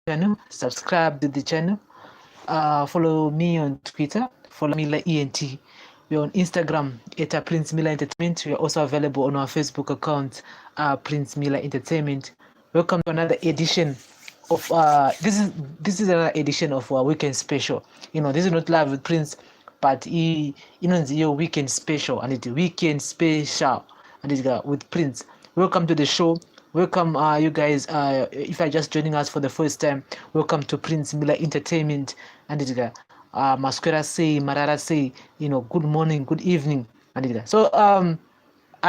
channel, subscribe to the channel, follow me on Twitter, follow me like ENT. We're on Instagram at Prince Miller Entertainment. We are also available on our Facebook account, Prince Miller Entertainment. Welcome to another edition of this is another edition of our weekend special. This is not live with Prince, but it's your weekend special, and it's weekend special, and it's with Prince. Welcome to the show. Welcome, you guys. If you're just joining us for the first time, welcome to Prince Miller Entertainment, and it's Masquera say, Marara say, good morning, good evening, and it's so I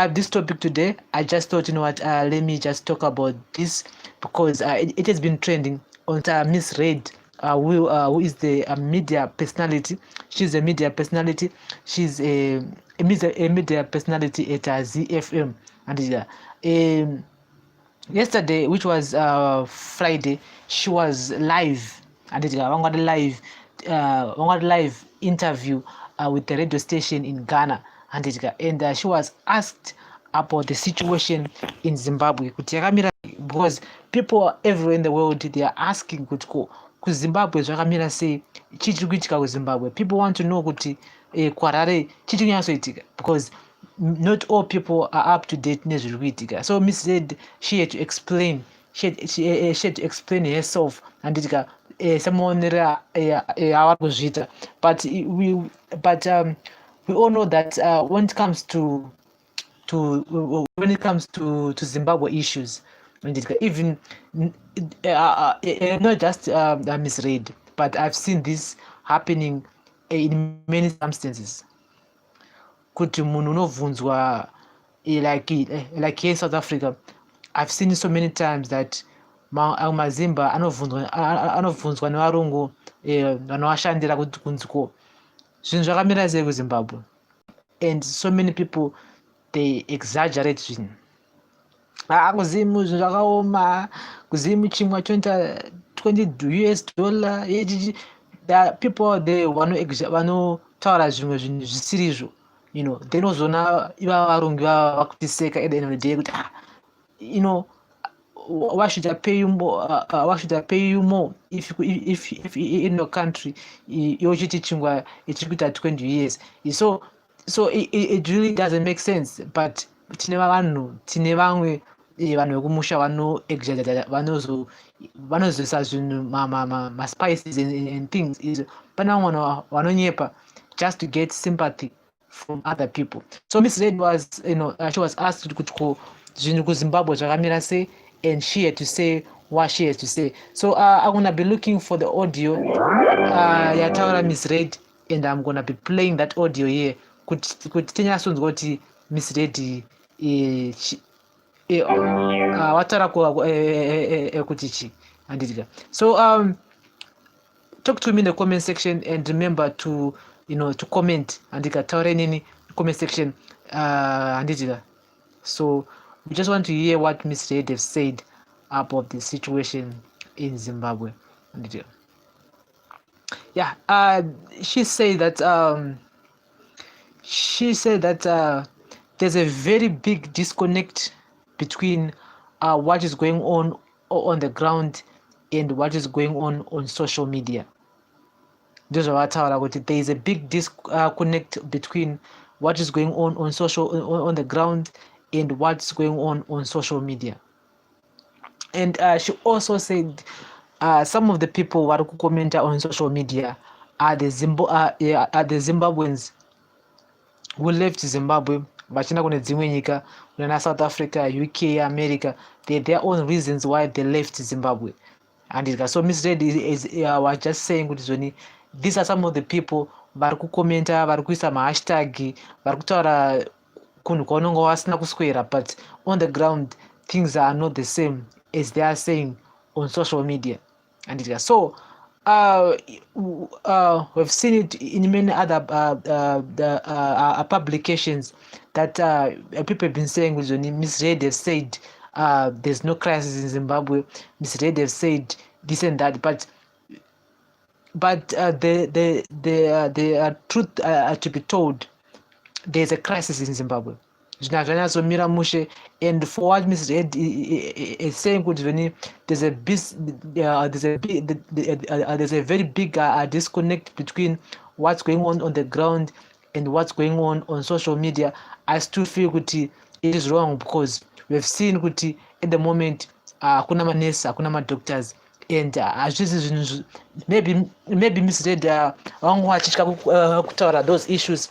have this topic today. I just thought, what, let me just talk about this because it has been trending on Miss Red, who is the media personality. She's a media personality. She's a media personality at ZFM. And yesterday, which was Friday, she was live. And one live interview with the radio station in Ghana. And she was asked about the situation in Zimbabwe because people everywhere in the world, they are asking kuti Zimbabwe zvakamira sei, chichiri kuitika kuZimbabwe. People want to know kuti kuHarare chichiri kunyatsoitika because not all people are up to date nezviri kuitika. So Miss Zed, she had to explain herself and samaonera avari kuzviita, but we all know that when it comes to Zimbabwe issues, even not just misread, but I've seen this happening in many circumstances. Kuti munhu unovhunzwa like here in South Africa, I've seen it so many times that mazimba anovhunzwa nevarungu vanovashandira kuti kunziko zvinhu zvakamira sei kuZimbabwe, and so many people they exaggerate zvinhu. Kuzimu zvinhu zvakaoma, kuzimu chimwa choita $20. There are people there vanotaura zvimwe zvinhu zvisirizvo, then ozona ivava varungi vava vakutiseka at the end of the day kuti why should I pay you more? Why should I pay you more if in your country yochiti chingwa ichiri kuita 20 years? So it really doesn't make sense. But tine vamwe vanhu vekumusha vanozoisa zvinhu ma-spices and things. Pane vamwe vanonyepa just to get sympathy from other people. So Miss Red was, she was asked kuti zvinhu kuZimbabwe zvakamira sei, and she had to say what she had to say. So I'm gonna be looking for the audio yataura Miss Red, and I'm gonna be playing that audio here kuti tinyatsonzwa kuti Miss Red wataura kuti chi handidika. So talk to me in the comment section, and remember to to comment handika, taure nini comment section handidika. So we just want to hear what Miss Red have said about the situation in Zimbabwe. Yeah, she said that there's a very big disconnect between what is going on the ground and what is going on social media. There is a big disconnect between what is going on the ground and what's going on social media. And she also said some of the people who comment on social media are the Zimbabweans who left Zimbabwe vachina kune dzimwe nyika, kuna South Africa, UK, America. They have their own reasons why they left Zimbabwe. And so Miss Red was just saying kuti these are some of the people vari kukomenta, vari kuisa mahashtag, vari kutaura kunhu kwaunenge wasina kuswera, but on the ground things are not the same as they are saying on social media. And so we've seen it in many other publications that people have been saying, Miss Red have said there's no crisis in Zimbabwe, Miss Red have said this and that, but the truth to be told, there's a crisis in Zimbabwe. zvanyazomira mushe. And for what Ms. Red is saying, there's a there's a very big disconnect between what's going on the ground and what's going on social media. I still feel it is wrong, because we've seen at the moment hakuna manesi, hakuna doctors, and maybe Ms. Red wangu wachitya kutaura those issues.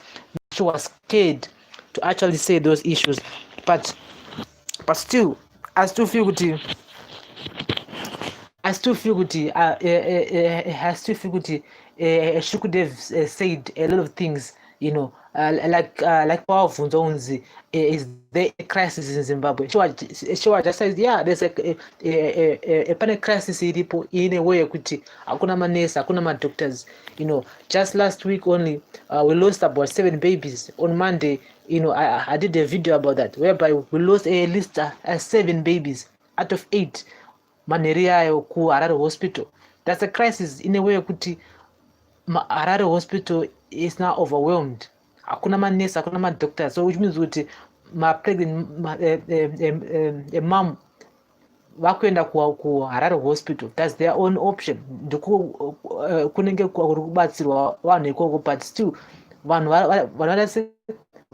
She was scared to actually say those issues, but still I still feel she could have said a lot of things, like powerful zones. Is there a crisis in Zimbabwe? She was just says, yeah, there's a panic crisis in a way hakuna manesi, hakuna doctors. Just last week only, we lost about 7 babies. On Monday, I did a video about that, whereby we lost at least 7 babies out of 8 malaria ku Harare hospital. That's a crisis in a way Harare hospital is now overwhelmed. Hakuna manesi, hakuna doctors. So which means pregnant mom vakuenda ku Harare hospital. That's their own option. Kunenge kubatsirwa vanhu ikoko, but still vanhu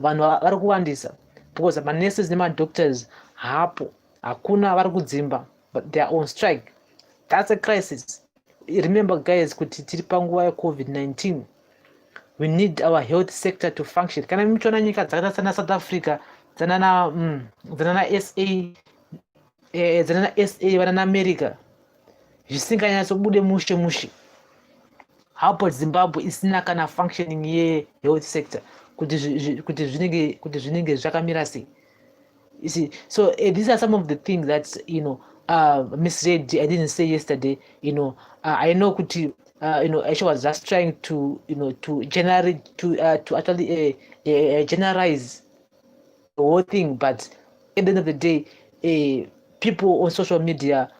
vari kuwandisa, because manurses nemadoctors hapo, hakuna vari kudzimba, but they are on strike. That's a crisis. Remember guys, kuti tiri panguva yeCovid-19. We need our health sector to function. Kana michona nyika dzakaita sana South Africa, dzanana SA, vanana America, zvisinganyatsobude mushe hapo Zimbabwe isina kana functioning health sector kuti zvinenge zvakamira sei. You see, so these are some of the things that Ms. Red I didn't say yesterday. I know kuti she was just trying to to generate to actually generalize the whole thing, but at the end of the day, people on social media,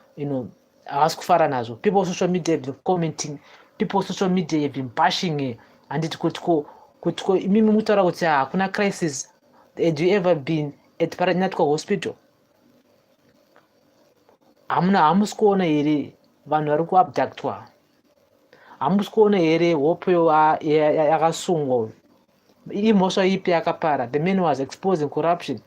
ask kufara nazo. People on social media have been commenting. People on social media have been bashing, and it could go mimi mutaura kuti hakuna crisis. Have you ever been at Paranatco hospital? Hamusi kuona here vanhu vari kuabductwa? Hamusi kuona here hope yakasungwa? Imhosva ipi yakapara? The man was exposing corruption.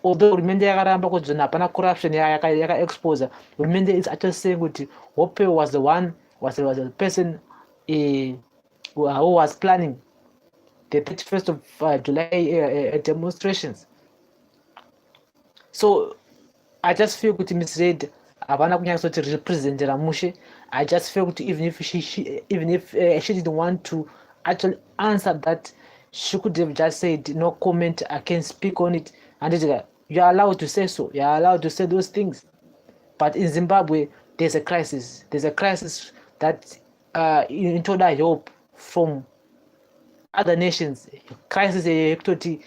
Although hurumende yakaramba kuti hapana corruption yakaexposa, hurumende is actually saying kuti hope was the person who was planning the 31st of July demonstrations. So I just feel kuti Ms. Red havana kunyatsoti representera mushe. I just feel kuti even if she didn't want to actually answer that, she could have just said no comment, I can speak on it, and you are allowed to say so, you are allowed to say those things. But in Zimbabwe, there's a crisis that into that help from other nations. Crisis into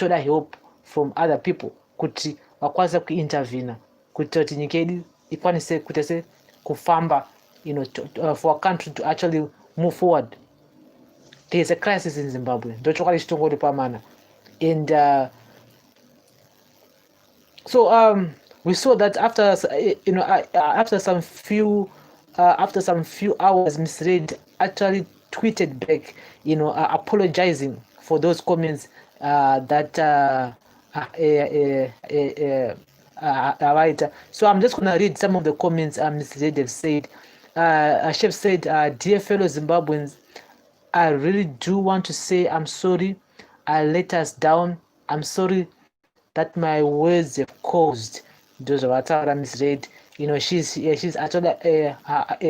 that help from other people kuti vakwanisa kuintervene kuti nyika yedu ikwanise kuti kufamba, for a country to actually move forward. There is a crisis in Zimbabwe. Ndochokwadi chitongori pamana. And so we saw that after some few hours, Ms. Red actually tweeted back, apologizing for those comments that right. So I'm just gonna read some of the comments Ms. Red have said. Chef said, dear fellow Zimbabweans, I really do want to say I'm sorry I let us down. I'm sorry that my words have caused. Those are what Ms. Red. She's actually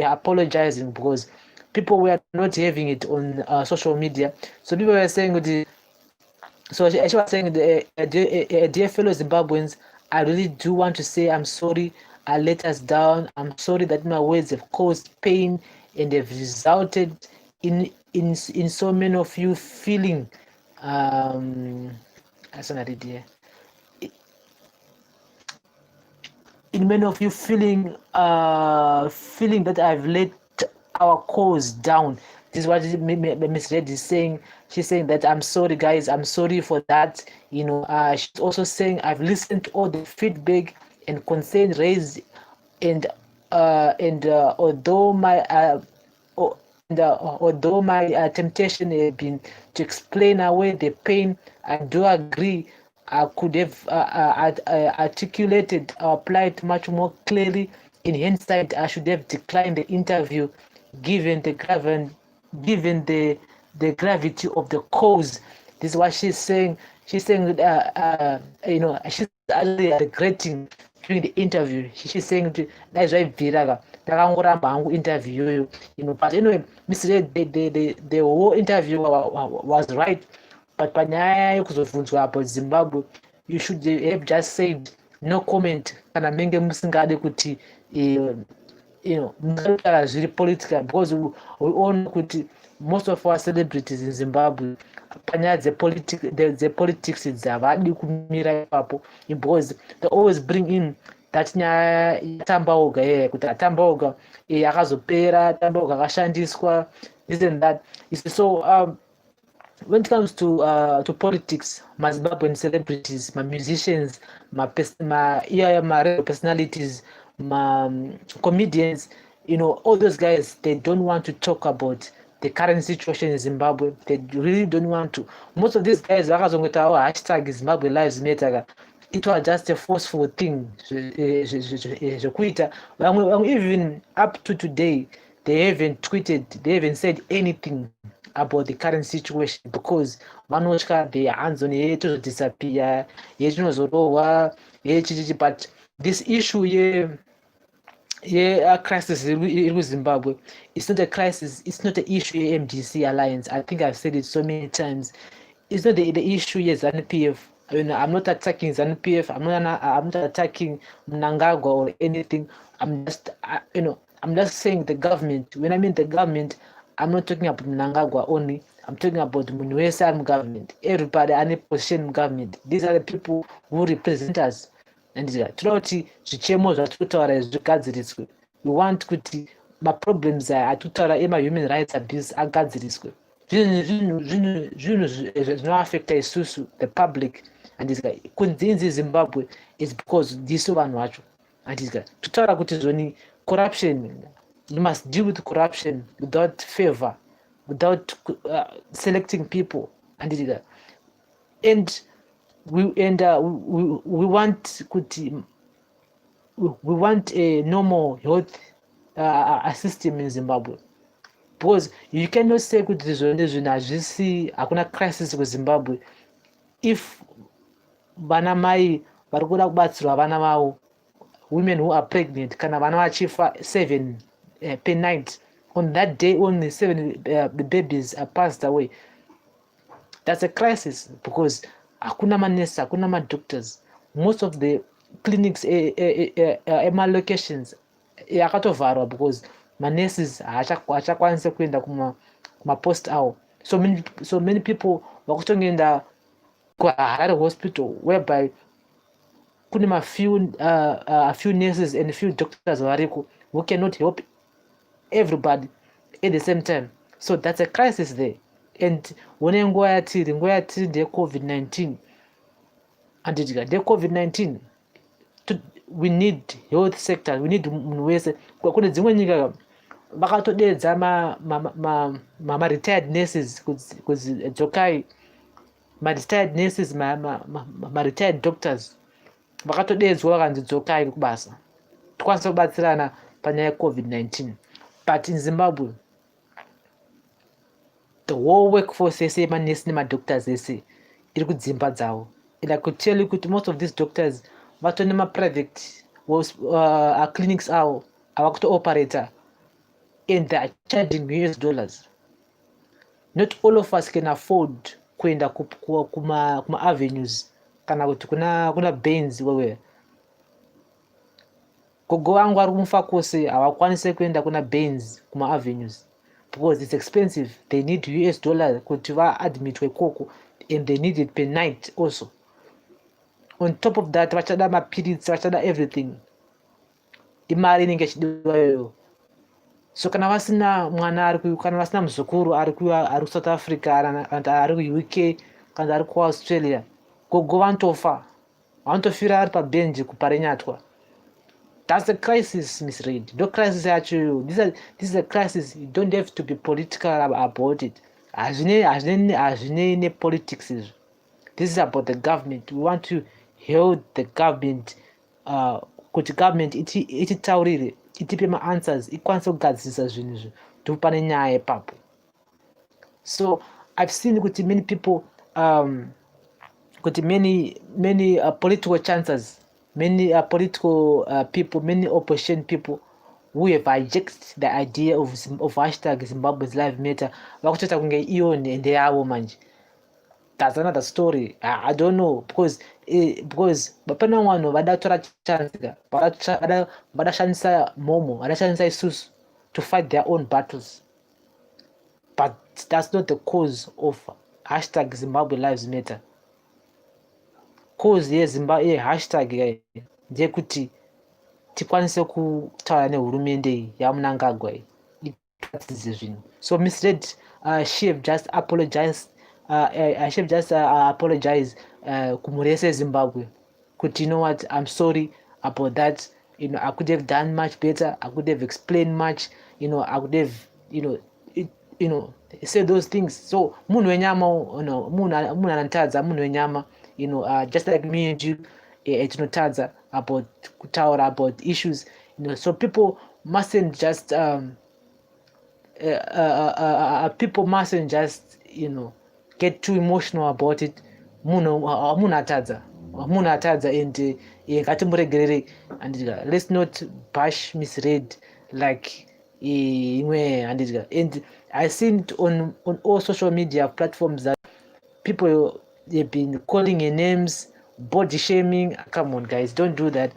apologizing because people were not having it on social media. So people were saying, so she was saying, dear fellow Zimbabweans, I really do want to say I'm sorry I let us down. I'm sorry that my words have caused pain and have resulted in so many of you feeling in many of you feeling that I've let our cause down. This is what Miss Red is saying. She's saying that I'm sorry, guys. I'm sorry for that. She's also saying I've listened to all the feedback and concern raised, and although my temptation had been to explain away the pain, I do agree I could have articulated or applied much more clearly. In hindsight, I should have declined the interview, given the gravity of the cause. This is what she's saying. She's saying, she's actually regretting during the interview. She's saying, that's why Viraga, interview, but anyway, the whole interview was right. But panyaya yekuzobvunzwa apo Zimbabwe, you should have just said no comment kana menge musingade kuti mutaura zviri political, because we all know kuti most of our celebrities in Zimbabwe panyaya dzepolitics dzavadi kumira ipapo, because they always bring in that nyaya yatamba oga kuti atamba oga akazopera, atamba oga akashandiswa, this and that. So when it comes to politics, my Zimbabwean celebrities, my musicians, my radio personalities, my comedians, all those guys, they don't want to talk about the current situation in Zimbabwe. They really don't want to. Most of these guys, hashtag Zimbabwe Lives Matter. It was just a forceful thing. Even up to today, they haven't tweeted, they haven't said anything about the current situation, because vanotya their hands on it to disappear, but this issue crisis in Zimbabwe, it's not a crisis, it's not an issue MDC alliance. I think I've said it so many times. It's not the issue ZANU-PF. I'm not attacking ZANU-PF, I'm not attacking Mnangagwa or anything. I'm just saying the government. When I mean the government, I'm not talking about Mnangagwa only. I'm talking about the Munwesa government. Everybody, any position government. These are the people who represent us. And we want kuti maproblems atutaura human rights abuse agadziriswe. Zvinhu zvinoaffecta isusu, the public. And kunzi Zimbabwe is because ndiso vanhu vacho. And tutaura kuti zvoni corruption. You must deal with corruption without favor, without selecting people, and we want a normal health system in Zimbabwe, because you cannot say kuti zvino hakuna crisis with Zimbabwe if vana mai vari kuda kubatsirwa vana vavo, women who are pregnant, kana vana vachifa 7 per night. On that day, only 7 the babies are passed away. That's a crisis, because hakuna manesi, hakuna madoctors. Most of the clinics, MR locations, yakatovharwa because manesi haachakwanise kuenda kumapost awo. So many people vakutongoenda kuHarare hospital, whereby kune a few nurses and a few doctors variko who cannot help everybody at the same time. So that's a crisis there. And when nguva yatiri COVID-19, and COVID-19, we need health sector, we need munhu wese. Kune dzimwe nyika vakatodedza retired nurses kudzokai, retired nurses, retired doctors vakatodedzwa vakanzi dzokai kubasa tikwanise kubatsirana panyaya COVID-19. But in Zimbabwe, the whole workforce ese manesi nemadoctors ese iri kudzimba dzavo. And I could tell you that most of these doctors vatone private clinics avo avakutooperator, and they are charging US dollars. Not all of us can afford kuenda kuma avenues kana kuti kuna bens wewe. Gogo wangu ari kumufa kwose havakwanise kuenda kuna bens kuma avenues because it's expensive. They need US dollars kuti vaadmitwe koko, and they need it per night also. On top of that, vachada mapirits, vachada everything. Imari inenge chidiwa yoyo. So kana vasina mwana kana vasina muzukuru ari South Africa kana ari ku-UK kana ari ku-Australia, gogo vanotofa, vanotofira ari pabhenji kuparenyatwa. That's a crisis, Miss Reid. No crisis yacho. This is a crisis. You don't have to be political about it. Azvine politics. This is about the government. We want to hold the government. Kuti government ititaurire, itipe ma-answers, ikwanise kugadzirisa zvinhu izvi, kuti pane nyaya ipapo. So I've seen kuti many people, kuti many political chances, many political people, many opposition people who have hijacked the idea of hashtag Zimbabwe's Lives Matter, vakutoita kunge iyo nhende yavo manje. That's another story. I don't know, because pana vanhu vada kutora chance, vadashandisa momo, vadashandisa isusu to fight their own battles. But that's not the cause of hashtag Zimbabwe Lives Matter. Cause ye hashtag ndeyekuti tikwanise kutaura nehurumende yaMnangagwa ikatidze zvinhu. So Miss Reid, she have just apologized. Apologize kumurese Zimbabwe. Kuti, you know what, I'm sorry about that. You know, I could have done much better. I could have explained much. You know, I could have, said those things. So munhu wenyama, munhu anotadza, munhu wenyama, just like me and you, tinotadza about kutaura about issues. So people mustn't just get too emotional about it. Munhu atadza and ngatimboregerere, and let's not bash Miss Reid like and I seen it on all social media platforms that people, they've been calling her names, body shaming. Come on guys, don't do that.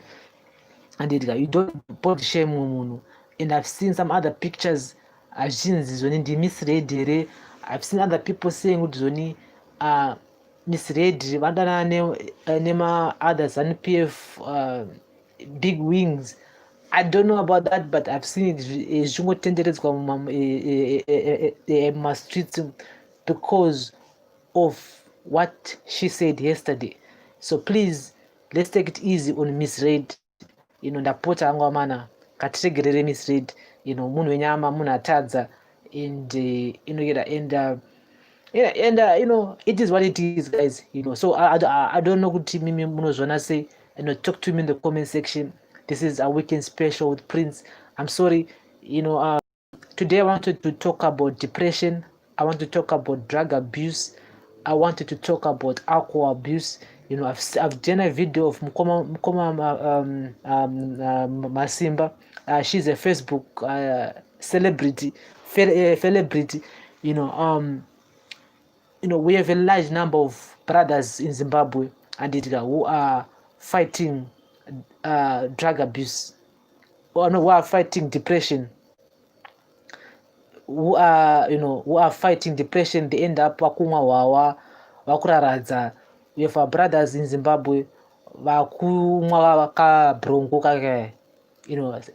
And you don't body shame munhu. And I've seen some other pictures, I've seen zoni ndi Miss Reid here. I've seen other people saying kuti zoni Miss Reid vadana nema others and PF big wings. I don't know about that, but I've seen it zvichingotenderedzwa muma streets because of what she said yesterday. So please, let's take it easy on Miss Reid. Ndapota hangu amana katiregerere Miss Reid. Munhu wenyama, munhu atadza, and it is what it is, guys. So I don't know kuti mimi munozvona sei. Talk to me in the comment section. This is a weekend special with Prince. I'm sorry. Today I wanted to talk about depression. I want to talk about drug abuse. I wanted to talk about alcohol abuse. I've done a video of Mukoma Masimba. She's a Facebook celebrity. We have a large number of brothers in Zimbabwe and who are fighting drug abuse, or no, who are fighting depression. Who are fighting depression. They end up wakumwa wawa, wakuraradza. We have our brothers in Zimbabwe vakumwa vakabrongo kaka.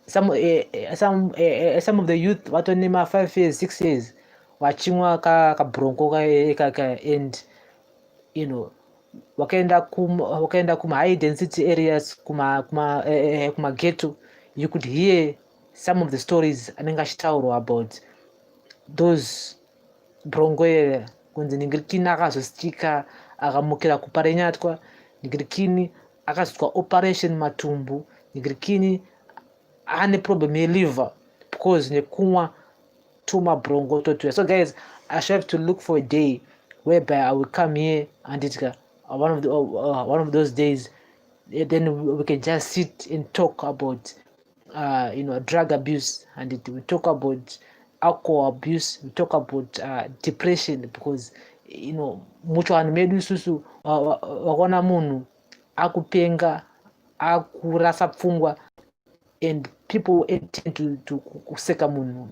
Some of the youth vatonema 5 years, 6 years vachimwa kabrongo kaka, and wakaenda kuma high density areas, kuma ghetto. You could hear some of the stories anenge achitaurwa about those brongo kunzi ningirikini akazostika akamukira kuparenyatwa, ningirikini akazoitwa operation matumbu, ningirikini ane problem yeliver because nekumwa tuma brongo totuya. So guys, I shall have to look for a day whereby I will come here and it's one of those days, then we can just sit and talk about drug abuse, and we talk about alcohol abuse, we talk about depression, because mucho vanhu medu isusu wakaona munhu akupenga, akurasa pfungwa, and people tend to kuseka munhu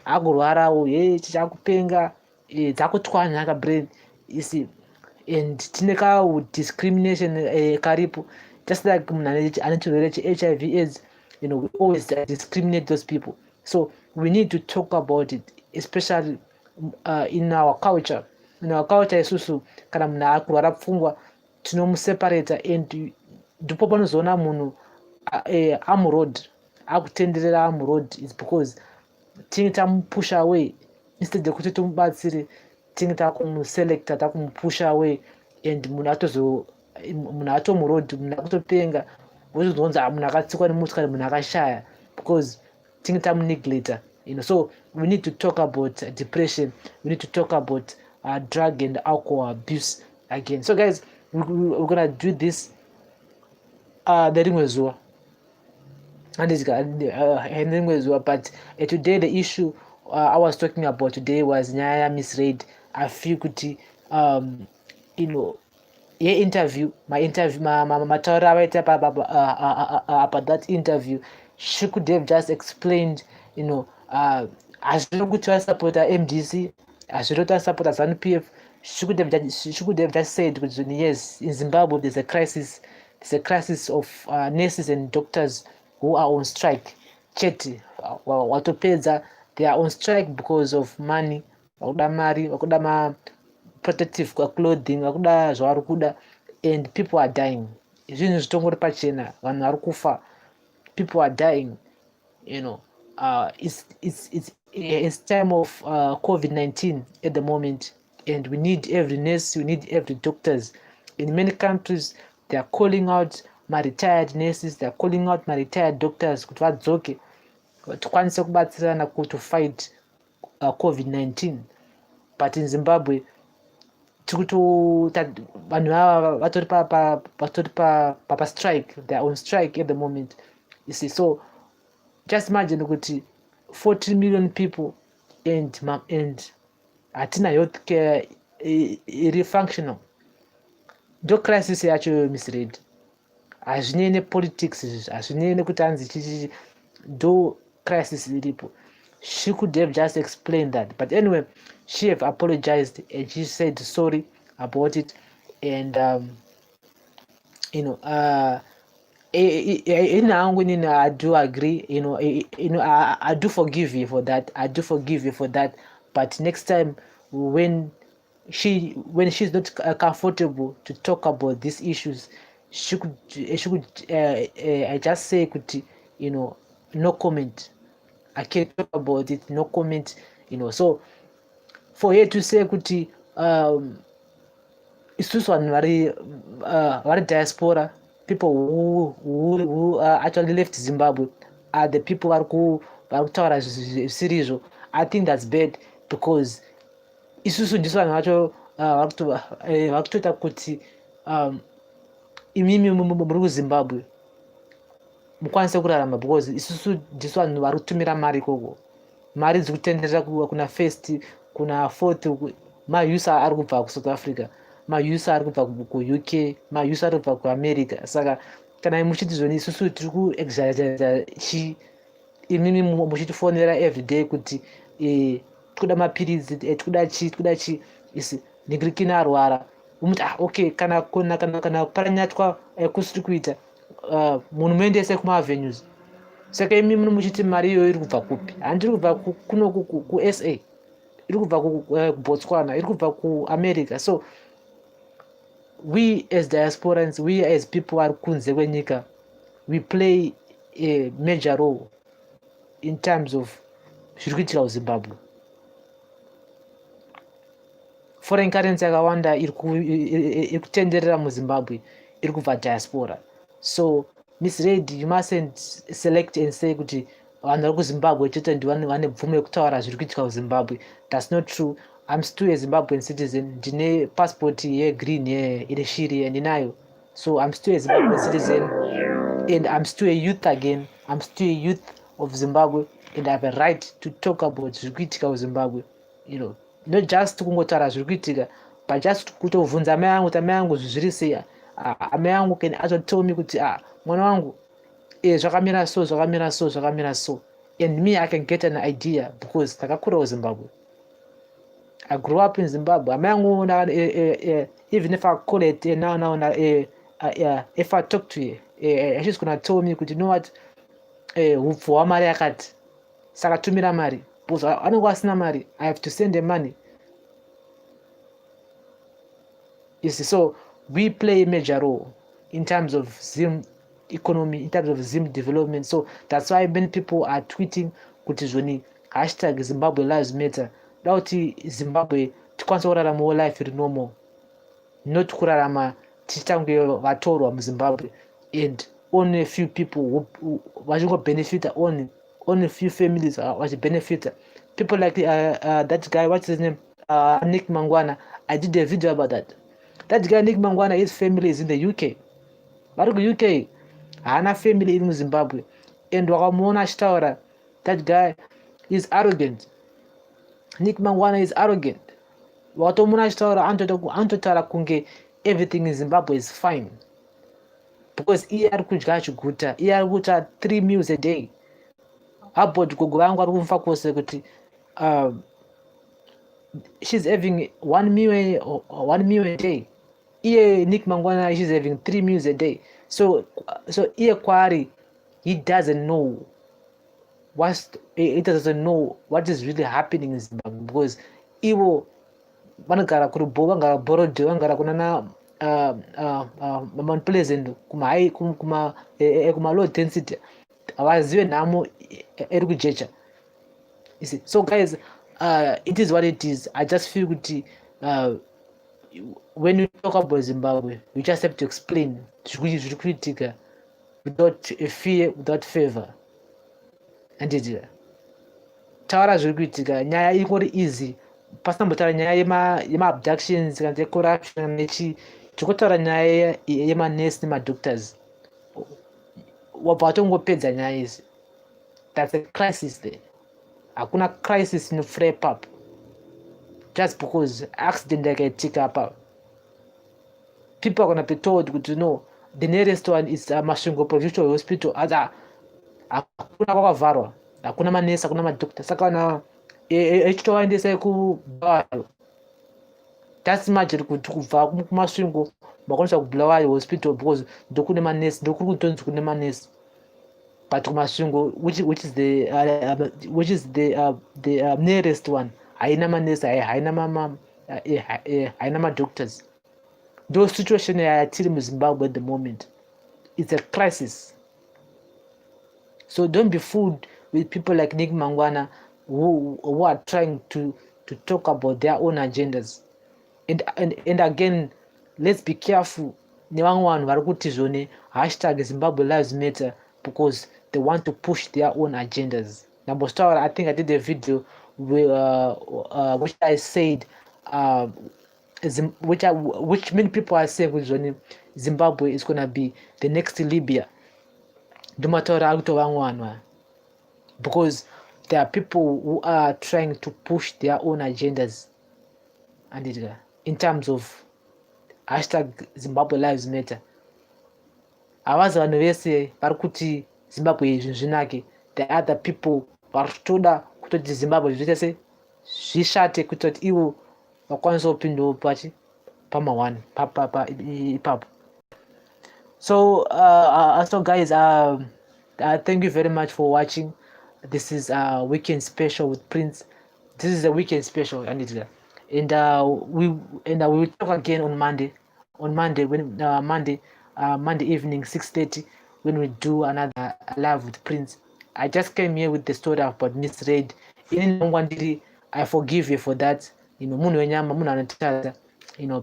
agorwara chakupenga, dzakutwanya kabrain, you see. And tineka discrimination karipo, just like munhu ane chirwere cheHIV AIDS, we always discriminate those people. So we need to talk about it, especially in our culture. In our culture isusu kana munhu akurwara pfungwa tinomuseparata, and ndipo panozoona munhu amuroad akutenderera amuroad is because tinge tamupush away instead yekuti timubatsire, tinge takumuselecta takumupush away, and munhu atomuroad, munhu akutopenga wozonzi munhu akatsikwa nemotikari, munhu akashaya, because tinge tamuneglecta. So we need to talk about depression, we need to talk about drug and alcohol abuse again. So guys, we're gonna do this the rimwe zuva but today the issue I was talking about today was nyaya misread. I feel kuti interview matauro avaita about that interview, she could have just explained, hazvino kuti vasapota MDC, hazvino kuti vasapota ZANU-PF. She could have just said, yes, in Zimbabwe there's a crisis of nurses and doctors who are on strike. Cheti watopedza, they are on strike because of money, vakuda mari, vakuda ma protective clothing, vakuda zvavari kuda, and people are dying. Zvinhu zvitongori pachena, vanhu vari kufa, people are dying. It's time of COVID-19 at the moment, and we need every nurse, we need every doctors. In many countries, they are calling out my retired nurses, they are calling out my retired doctors kuti vadzoke tikwanise kubatsirana to fight COVID-19. But in Zimbabwe, vanhu ava vatori pa strike, they are on strike at the moment. You see, so just imagine kuti 40 million people and hatina healthcare iri functional. Ndo crisis yacho misread. Hazvinei nepolitics izvi, hazvinei nekuti hanzi chichi, ndo crisis iripo. She could have just explained that, but anyway, she have apologized and she said sorry about it, and I do agree, I do forgive you for that, but next time when she's not comfortable to talk about these issues, she could I just say kuti, no comment, I can't talk about it, no comment, so for her to say kuti isusu vanhu vari diaspora, people who actually left Zimbabwe are the people vari kutaura zvisizvo. I think that's bad, because isusu ndiso vanhu vacho vari kutoita kuti imimi muri kuZimbabwe mukwanise kurarama, because isusu ndiso vanhu vari kutumira mari ikoko, mari dziri kutenderera kuna first kuna fourth, mayusa ari kubva kuSouth Africa, mayusa ari kubva kuUK, mayusa ari kubva kuAmerica. Saka kana muchiti zvoni isusu tiri kuexaggerate, imimi muchitifonera everyday kuti tikuda mapirizi, tikuda chi isi nigirikina arwara, umuti okay, kana paranyatwa kusiri kuita munhu muendese kumavenues. Saka imi muchiti mari iyoyo iri kubva kupi? Handiri kubva kuno kuSA, iri kubva kuBotswana, iri kubva kuAmerica. So we as diasporans, we as people vari kunze kwenyika, we play a major role in terms of zviri kuitika kuZimbabwe. Foreign currency yakawanda iri kutenderera muZimbabwe iri kubva diaspora. So Miss Reid, you mustn't select and say kuti vanhu vari kuZimbabwe chete ndivane vane bvumo yekutaura zviri kuitika kuZimbabwe. That's not true. I'm still a Zimbabwean citizen. Ndine passport green ine shiri ndinayo. So I'm still a Zimbabwean citizen, and I'm still a youth again. I'm still a youth of Zimbabwe, and I have a right to talk about zviri kuitika kuZimbabwe. Not just kungotaura zviri kuitika, but just kutovhunza amai angu kuti amai angu zviri sei. Amai angu can actually tell me kuti mwana wangu zvakamira so, and me I can get an idea because takakura kuZimbabwe. I grew up in Zimbabwe. Amai angu, even if I call it now, if I talk to her, she's gonna tell me kuti, you know what, hupfu hwamari yakati. saka tumira mari because anenge asina mari. I have to send them money. You see, so we play a major role in terms of Zim economy, in terms of Zim development. So that's why many people are tweeting kuti zvoni hashtag Zimbabwe Lives Matter. Dauti Zimbabwe tikwanisa kurarama life iri normal, not kurarama tichange vatorwa muZimbabwe and only a few people who benefit, only a few families benefit. People like that guy, what's his name, Nick Mangwana. I did a video about that. That guy Nick Mangwana, his family is in the UK. Vari UK haana family iri muZimbabwe and wakamuona achitaura, that guy is arrogant. Nick Mangwana is arrogant. Wakamuona achitaura anotaura kunge everything in Zimbabwe is fine because iye ari kudya chiguta, iye ari kuita 3 meals a day. About gogo vangu ari kumfa kwose kuti she's having 1 meal a day. Iye Nick Mangwana, she's having 3 meals a day. So iye kwari, he doesn't know what is really happening in Zimbabwe because iwo vanogara kurubo, vangara Borodhi, vangara kunana Mount Pleasant, kuma low density, avazive nhamo eri kujecha. You see, so guys, it is what it is. I just feel kuti when we talk about Zimbabwe, we just have to explain without fear, without favor. And taura zviri kuitika, nyaya ingori easy. Pasina mbotaura nyaya yema abductions kana corruption nechi, chikotaura nyaya yema nurse nema doctors. Wabva watongopedza nyaya idzi. That's a crisis there. Hakuna crisis in flare up just because accident yakaitika apa. People are gonna be told kuti no, the nearest one is Masvingo Provincial Hospital. Hakuna kwakavharwa, hakuna manesi, hakuna madoctor. Saka kana echitovaendesa kuBulawayo, that's imagine kuti kubva kuMasvingo makwanisa kuBulawayo Hospital because ndokune manesi, ndokuri kutonzi kune manesi. But kuMasvingo, which is the nearest one, haina manesi, haina madoctors. Those situation yatiri muZimbabwe at the moment, it's a crisis. So don't be fooled with people like Nick Mangwana who are trying to talk about their own agendas. And again, let's be careful. Nevamwe vari kuti zvone hashtag Zimbabwe Lives Matter because they want to push their own agendas. Nambostaura, I think I did a video which I said which many people are saying with Zimbabwe is gonna be the next Libya. Because there are people who are trying to push their own agendas and in terms of hashtag Zimbabwe Lives Matter. Avazi vanhu vese vari kuti Zimbabwe izvi zvinake. The other people vari kutoda kutoti Zimbabwe zviite se zvishate kutoti ivo vakwanisa kupindawo pama1 ipapo. So guys, thank you very much for watching. This is a weekend special with Prince. This is a weekend special, and we will talk again on Monday. On Monday, when Monday evening 6:30, when we do another live with Prince. I just came here with the story about misread. I forgive you for that.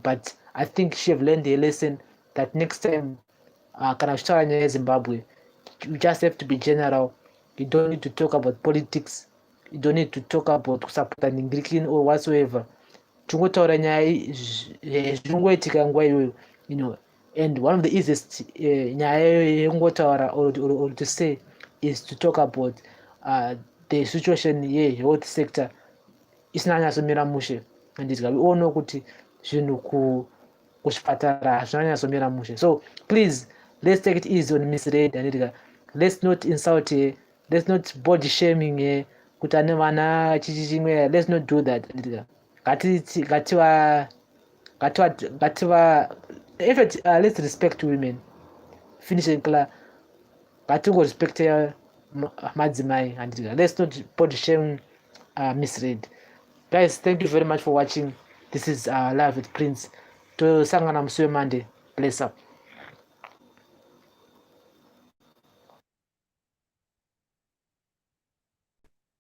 But I think she have learned a lesson that next time, Zimbabwe, you just have to be general. You don't need to talk about politics. You don't need to talk about support and Anglican or whatsoever. And one of the easiest or to say is to talk about the situation here, health sector. It's not as a miramushe. And we all know kuti so please, let's take it easy on misread and let's not insult her. Let's not body shaming her. Let's not do that. Let's respect women. Finishing clear. Respect her. madzimai handiti. Let's not body shame, misread. Guys, thank you very much for watching. This is Live with Prince. To sangana musi Monday. Bless up.